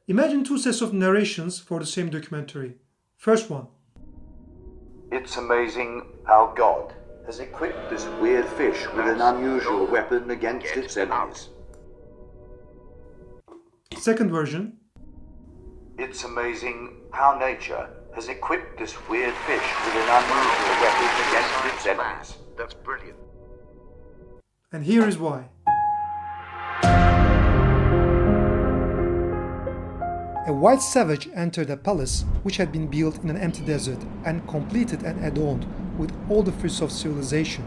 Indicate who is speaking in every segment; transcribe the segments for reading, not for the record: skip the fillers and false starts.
Speaker 1: Imagine two sets of narrations for the same documentary. First one.
Speaker 2: It's amazing how God has equipped this weird fish with an unusual weapon against its enemies.
Speaker 1: Second version.
Speaker 2: It's amazing how nature has equipped this weird fish with an unusual weapon against its enemies. That's brilliant.
Speaker 1: And here is why. A white savage entered a palace which had been built in an empty desert and completed and adorned with all the fruits of civilization.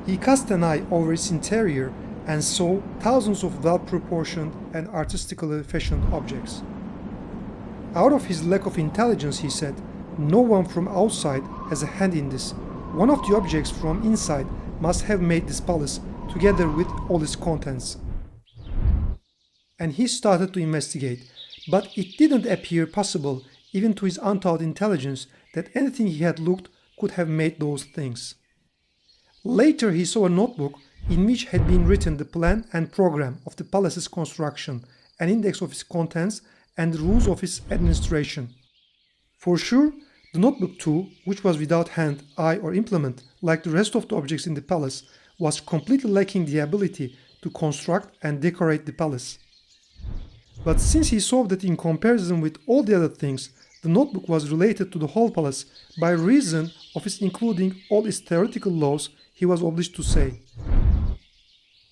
Speaker 1: He cast an eye over its interior and saw thousands of well-proportioned and artistically fashioned objects. Out of his lack of intelligence, he said, no one from outside has a hand in this. One of the objects from inside must have made this palace together with all its contents. And he started to investigate, but it didn't appear possible even to his untaught intelligence that anything he had looked could have made those things. Later he saw a notebook in which had been written the plan and program of the palace's construction, an index of its contents, and the rules of its administration. For sure, the notebook too, which was without hand, eye or implement, like the rest of the objects in the palace, was completely lacking the ability to construct and decorate the palace. But since he saw that in comparison with all the other things, the notebook was related to the whole palace by reason of its including all its theoretical laws, he was obliged to say,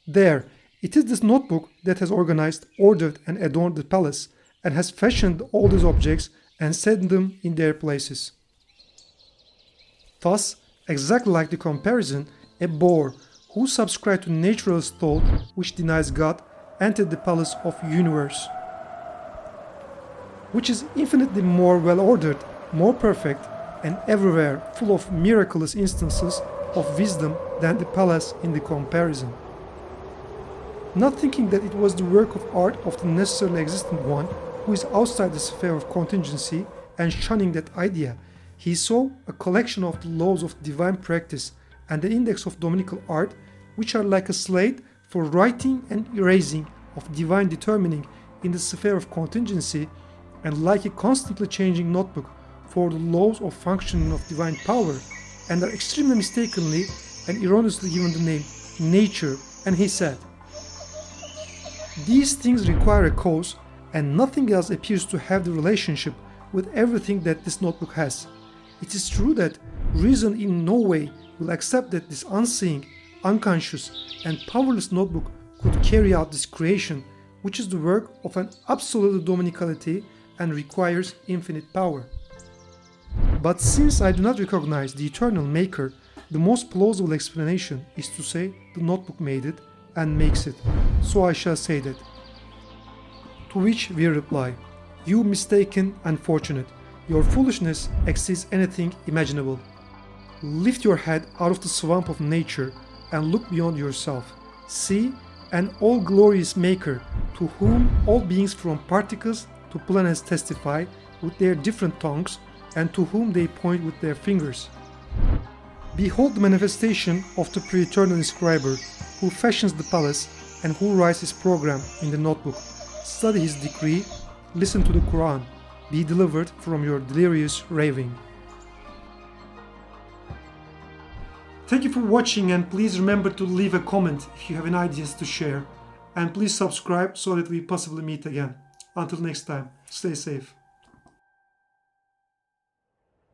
Speaker 1: "There, it is this notebook that has organized, ordered and adorned the palace, and has fashioned all these objects and set them in their places." Thus, exactly like the comparison, a boor who subscribed to naturalist thought which denies God entered the palace of universe, which is infinitely more well-ordered, more perfect, and everywhere full of miraculous instances of wisdom than the palace in the comparison. Not thinking that it was the work of art of the necessarily existent one who is outside the sphere of contingency and shunning that idea, he saw a collection of the laws of divine practice and the index of dominical art, which are like a slate for writing and erasing of divine determining in the sphere of contingency, and like a constantly changing notebook for the laws of functioning of divine power, and are extremely mistakenly and erroneously given the name nature. And he said, these things require a cause, and nothing else appears to have the relationship with everything that this notebook has. It is true that reason in no way will accept that this unseeing, unconscious, and powerless notebook could carry out this creation, which is the work of an absolute dominicality and requires infinite power. But since I do not recognize the eternal maker, the most plausible explanation is to say the notebook made it and makes it, so I shall say that. To which we reply, you mistaken unfortunate, your foolishness exceeds anything imaginable. Lift your head out of the swamp of nature and look beyond yourself. See an all-glorious maker to whom all beings from particles to planets testify with their different tongues and to whom they point with their fingers. Behold the manifestation of the pre-eternal inscriber who fashions the palace and who writes his program in the notebook. Study his decree, listen to the Quran, be delivered from your delirious raving. Thank you for watching, and please remember to leave a comment if you have any ideas to share. And please subscribe so that we possibly meet again. Until next time, stay safe.